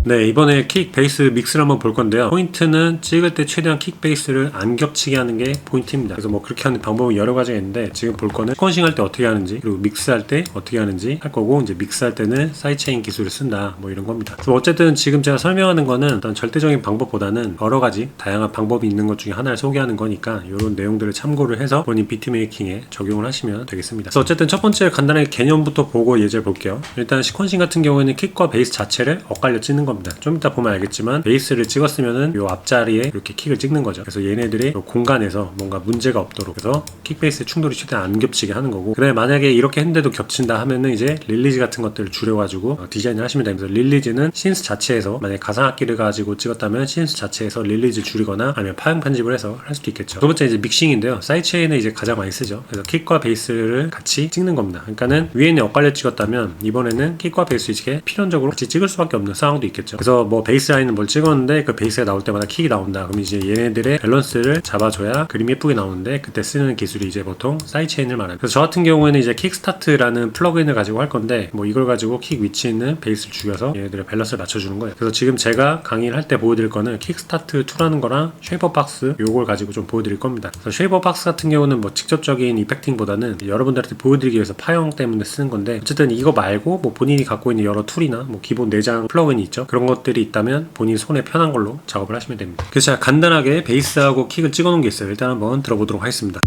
네, 이번에 킥 베이스 믹스를 한번 볼 건데요. 포인트는 찍을 때 최대한 킥 베이스를 안 겹치게 하는 게 포인트입니다. 그래서 뭐 그렇게 하는 방법은 여러 가지가 있는데, 지금 볼 거는 스쿼싱 할 때 어떻게 하는지, 그리고 믹스할 때 어떻게 하는지 할 거고, 이제 믹스할 때는 사이드체인 기술을 쓴다, 뭐 이런 겁니다. 그래서 어쨌든 지금 제가 설명하는 거는 어떤 절대적인 방법보다는 여러 가지 다양한 방법이 있는 것 중에 하나를 소개하는 거니까 이런 내용들을 참고를 해서 본인 비트메이킹에 적용을 하시면 되겠습니다. 그래서 어쨌든 첫 번째 간단하게 개념부터 보고 예제를 볼게요. 일단 시퀀싱 같은 경우에는 킥과 베이스 자체를 엇갈려 찍는 겁니다. 좀 이따 보면 알겠지만 베이스를 찍었으면은 요 앞자리에 이렇게 킥을 찍는 거죠. 그래서 얘네들이 요 공간에서 뭔가 문제가 없도록, 그래서 킥 베이스의 충돌이 최대한 안 겹치게 하는 거고, 그다음에 만약에 이렇게 했는데도 겹친다 하면은 이제 릴리즈 같은 것들을 줄여가지고 디자인을 하시면 됩니다. 릴리즈는 신스 자체에서, 만약에 가상악기를 가지고 찍었다면 신스 자체에서 릴리즈 줄이거나 아니면 파형 편집을 해서 할 수도 있겠죠. 두 번째 이제 믹싱인데요. 사이드체인을 이제 가장 많이 쓰죠. 그래서 킥과 베이스를 같이 찍는 겁니다. 그러니까는 위에는 엇갈려 찍었다면 이번에는 킥과 베이스 이렇게 필연적으로 같이 찍을 수밖에 없는 상황도 있겠죠. 그래서 뭐 베이스 라인은 뭘 찍었는데 그 베이스가 나올 때마다 킥이 나온다. 그럼 이제 얘네들의 밸런스를 잡아줘야 그림이 예쁘게 나오는데, 그때 쓰는 기술이 이제 보통 사이드체인을 말합니다. 그래서 저 같은 경우에는 이제 킥스타트라는 플러그인을 가지고 할 건데, 뭐 이걸 가지고 킥 위치에 있는 베이스를 죽여서 얘네들의 밸런스를 맞춰주는 거예요. 그래서 지금 제가 강의를 할 때 보여드릴 거는 킥스타트 2라는 거랑 쉐이퍼 박스 요걸 가지고 좀 보여드릴 겁니다. 그래서 쉐이퍼 박스 같은 경우는 뭐 직접적인 이펙팅보다는 여러분들한테 보여드리기 위해서 파형 때문에 쓰는 건데, 어쨌든 이거 말고 뭐 본인이 갖고 있는 여러 툴이나 뭐 기본 내장 플러그인이 있죠. 그런 것들이 있다면 본인 손에 편한 걸로 작업을 하시면 됩니다. 그래서 제가 간단하게 베이스하고 킥을 찍어 놓은 게 있어요. 일단 한번 들어보도록 하겠습니다.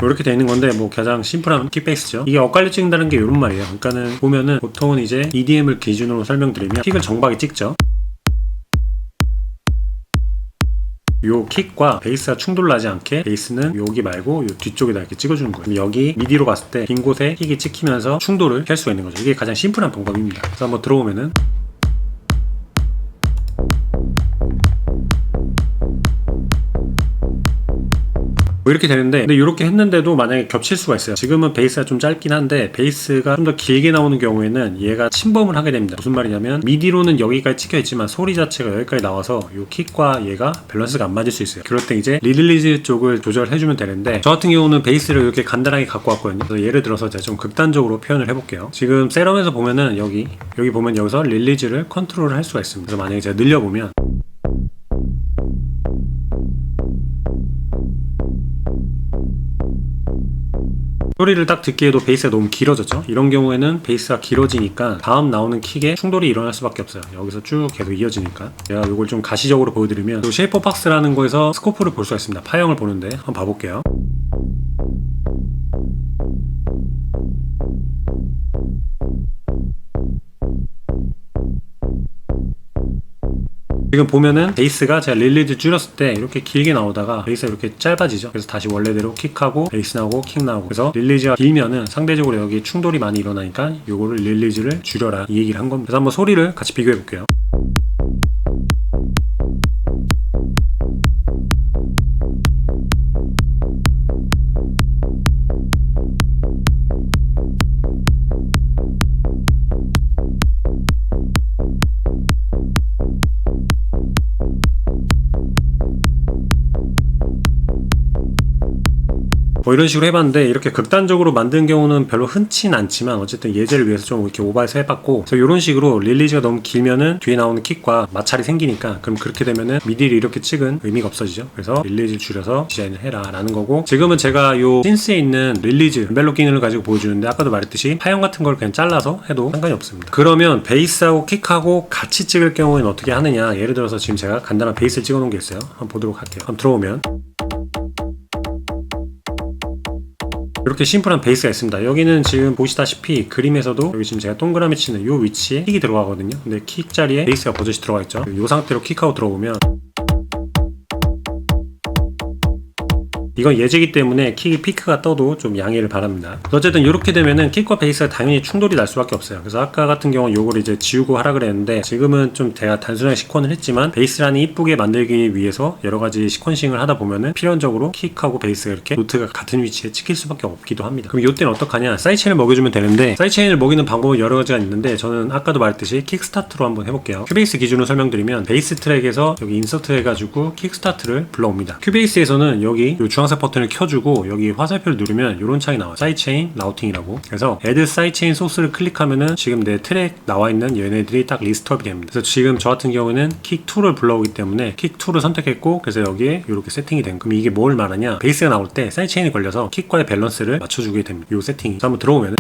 이렇게 되어 있는 건데, 뭐 가장 심플한 킥베이스죠. 이게 엇갈려 찍는다는 게 이런 말이에요. 그러니까는 보면은 보통은 이제 EDM을 기준으로 설명드리면 킥을 정박에 찍죠. 요 킥과 베이스가 충돌나지 않게 베이스는 여기 말고 요 뒤쪽에다 이렇게 찍어주는 거예요. 그럼 여기 미디로 갔을 때 빈 곳에 킥이 찍히면서 충돌을 할 수가 있는 거죠. 이게 가장 심플한 방법입니다. 그래서 한번 들어보면은 뭐 이렇게 되는데, 근데 이렇게 했는데도 만약에 겹칠 수가 있어요. 지금은 베이스가 좀 짧긴 한데 베이스가 좀 더 길게 나오는 경우에는 얘가 침범을 하게 됩니다. 무슨 말이냐면 미디로는 여기까지 찍혀 있지만 소리 자체가 여기까지 나와서 이 킥과 얘가 밸런스가 안 맞을 수 있어요. 그럴 때 이제 릴리즈 쪽을 조절해주면 되는데, 저 같은 경우는 베이스를 이렇게 간단하게 갖고 왔거든요. 그래서 예를 들어서 제가 좀 극단적으로 표현을 해볼게요. 지금 세럼에서 보면은 여기 보면 여기서 릴리즈를 컨트롤을 할 수가 있습니다. 그래서 만약에 제가 늘려보면 소리를 딱 듣기에도 베이스가 너무 길어졌죠. 이런 경우에는 베이스가 길어지니까 다음 나오는 킥에 충돌이 일어날 수밖에 없어요. 여기서 쭉 계속 이어지니까. 제가 이걸 좀 가시적으로 보여드리면 또 쉐이퍼 박스라는 거에서 스코프를 볼 수가 있습니다. 파형을 보는데 한번 봐볼게요. 지금 보면은 베이스가 제가 릴리즈 줄였을 때 이렇게 길게 나오다가 베이스가 이렇게 짧아지죠. 그래서 다시 원래대로 킥하고 베이스 나오고 킥 나오고, 그래서 릴리즈가 길면은 상대적으로 여기 충돌이 많이 일어나니까 요거를 릴리즈를 줄여라, 이 얘기를 한 겁니다. 그래서 한번 소리를 같이 비교해 볼게요. 뭐 이런 식으로 해봤는데, 이렇게 극단적으로 만든 경우는 별로 흔치는 않지만 어쨌든 예제를 위해서 좀 이렇게 오버해서 해봤고, 그래서 이런 식으로 릴리즈가 너무 길면은 뒤에 나오는 킥과 마찰이 생기니까, 그럼 그렇게 되면은 미디를 이렇게 찍은 의미가 없어지죠. 그래서 릴리즈를 줄여서 디자인을 해라 라는 거고, 지금은 제가 요 신스에 있는 릴리즈 멜로 기능을 가지고 보여주는데, 아까도 말했듯이 파형 같은 걸 그냥 잘라서 해도 상관이 없습니다. 그러면 베이스하고 킥하고 같이 찍을 경우에는 어떻게 하느냐, 예를 들어서 지금 제가 간단한 베이스를 찍어 놓은 게 있어요. 한번 보도록 할게요. 한번 들어오면 이렇게 심플한 베이스가 있습니다. 여기는 지금 보시다시피 그림에서도 여기 지금 제가 동그라미 치는 이 위치에 킥이 들어가거든요. 근데 킥 자리에 베이스가 버젓이 들어가 있죠. 이 상태로 킥하고 들어오면 이건 예제이기 때문에 킥이 피크가 떠도 좀 양해를 바랍니다. 어쨌든 이렇게 되면은 킥과 베이스가 당연히 충돌이 날 수밖에 없어요. 그래서 아까 같은 경우는 요걸 이제 지우고 하라 그랬는데, 지금은 좀 제가 단순하게 시퀀을 했지만 베이스 라인이 이쁘게 만들기 위해서 여러 가지 시퀀싱을 하다 보면은 필연적으로 킥하고 베이스가 이렇게 노트가 같은 위치에 찍힐 수밖에 없기도 합니다. 그럼 이때는 어떡하냐, 사이드체인을 먹여주면 되는데, 사이드체인을 먹이는 방법은 여러 가지가 있는데 저는 아까도 말했듯이 킥스타트로 한번 해볼게요. 큐베이스 기준으로 설명드리면 베이스 트랙에서 여기 인서트 해가지고 킥스타트를 불러옵니다. 큐베이스에서는 여기 요 중앙 주황색 버튼을 켜주고 여기 화살표를 누르면 이런 창이 나와요. 사이드체인 라우팅이라고. 그래서 Add 사이드체인 소스를 클릭하면은 지금 내 트랙 나와 있는 얘네들이 딱 리스트업이 됩니다. 그래서 지금 저 같은 경우는 킥2를 불러오기 때문에 킥2를 선택했고, 그래서 여기에 이렇게 세팅이 된. 그럼 이게 뭘 말하냐? 베이스가 나올 때 사이드체인이 걸려서 킥과의 밸런스를 맞춰주게 됩니다. 이 세팅이. 그래서 한번 들어오면은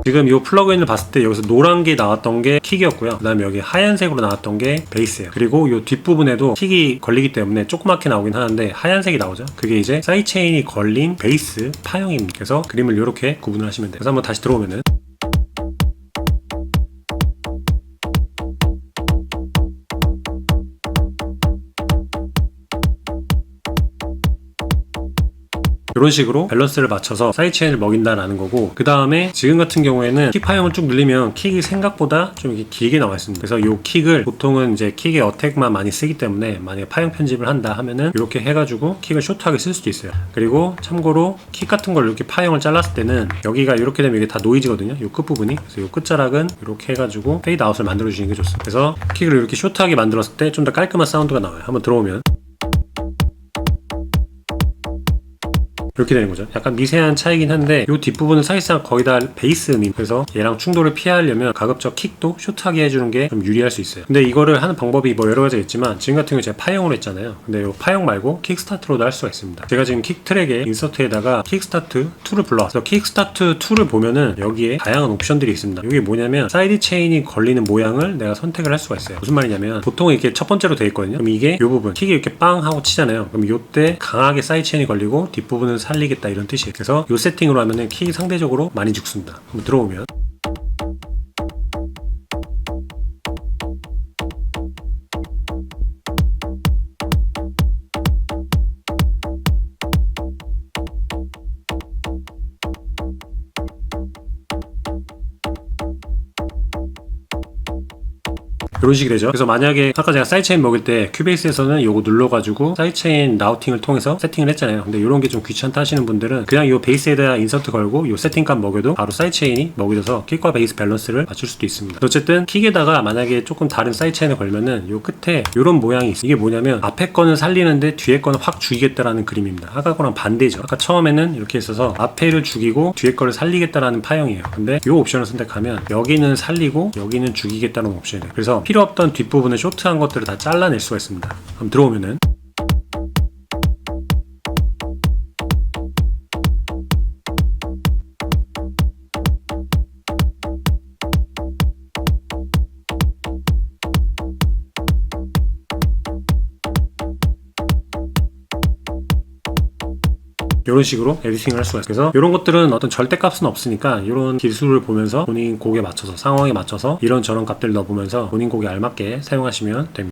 지금 이 플러그인을 봤을 때 여기서 노란 게 나왔던 게 킥이었고요. 그 다음에 여기 하얀색으로 나왔던 게 베이스예요. 그리고 이 뒷부분에도 킥이 걸리기 때문에 조그맣게 나오긴 하는데 하얀색이 나오죠. 그게 이제 사이드체인이 걸린 베이스 파형입니다. 그래서 그림을 이렇게 구분을 하시면 돼요. 그래서 한번 다시 들어오면은 이런 식으로 밸런스를 맞춰서 사이드체인을 먹인다라는 거고, 그 다음에 지금 같은 경우에는 킥 파형을 쭉 늘리면 킥이 생각보다 좀 이렇게 길게 나와 있습니다. 그래서 이 킥을 보통은 이제 킥의 어택만 많이 쓰기 때문에 만약에 파형 편집을 한다 하면은 이렇게 해가지고 킥을 숏하게 쓸 수도 있어요. 그리고 참고로 킥 같은 걸 이렇게 파형을 잘랐을 때는 여기가 이렇게 되면 이게 다 노이즈거든요. 이 끝부분이. 그래서 이 끝자락은 이렇게 해가지고 페이드 아웃을 만들어 주시는 게 좋습니다. 그래서 킥을 이렇게 숏하게 만들었을 때 좀 더 깔끔한 사운드가 나와요. 한번 들어오면 이렇게 되는 거죠. 약간 미세한 차이긴 한데 이 뒷부분은 사실상 거의 다 베이스 음, 그래서 얘랑 충돌을 피하려면 가급적 킥도 숏하게 해주는 게 좀 유리할 수 있어요. 근데 이거를 하는 방법이 뭐 여러 가지가 있지만 지금 같은 경우 제가 파형으로 했잖아요. 근데 이 파형 말고 킥스타트로도 할 수가 있습니다. 제가 지금 킥 트랙에 인서트에다가 킥스타트 2를 불러왔어요. 킥스타트 2를 보면은 여기에 다양한 옵션들이 있습니다. 이게 뭐냐면 사이드 체인이 걸리는 모양을 내가 선택을 할 수가 있어요. 무슨 말이냐면 보통 이렇게 첫 번째로 돼 있거든요. 그럼 이게 이 부분 킥이 이렇게 빵 하고 치잖아요. 그럼 이때 강하게 사이드 체인이 걸리고 뒷부분은 살리겠다 이런 뜻이에요. 그래서 이 세팅으로 하면은 킥이 상대적으로 많이 죽습니다. 한번 들어오면 이런 식이 되죠. 그래서 만약에 아까 제가 사이드체인 먹일 때 큐베이스에서는 요거 눌러가지고 사이드체인 라우팅을 통해서 세팅을 했잖아요. 근데 이런 게 좀 귀찮다 하시는 분들은 그냥 요 베이스에다 인서트 걸고 요 세팅값 먹여도 바로 사이드체인이 먹여져서 킥과 베이스 밸런스를 맞출 수도 있습니다. 어쨌든 킥에다가 만약에 조금 다른 사이드체인을 걸면은 요 끝에 요런 모양이 있어요. 이게 뭐냐면 앞에 거는 살리는데 뒤에 거는 확 죽이겠다라는 그림입니다. 아까 거랑 반대죠. 아까 처음에는 이렇게 있어서 앞에를 죽이고 뒤에 거를 살리겠다라는 파형이에요. 근데 요 옵션을 선택하면 여기는 살리고 여기는 죽이겠다는 옵션이에요. 그래서 필요 없던 뒷부분을 쇼트한 것들을 다 잘라낼 수가 있습니다. 그럼 들어오면은 이런 식으로 에디팅을 할 수가 있어요. 그래서 이런 것들은 어떤 절대값은 없으니까 이런 기술을 보면서 본인 곡에 맞춰서 상황에 맞춰서 이런 저런 값들을 넣어보면서 본인 곡에 알맞게 사용하시면 됩니다.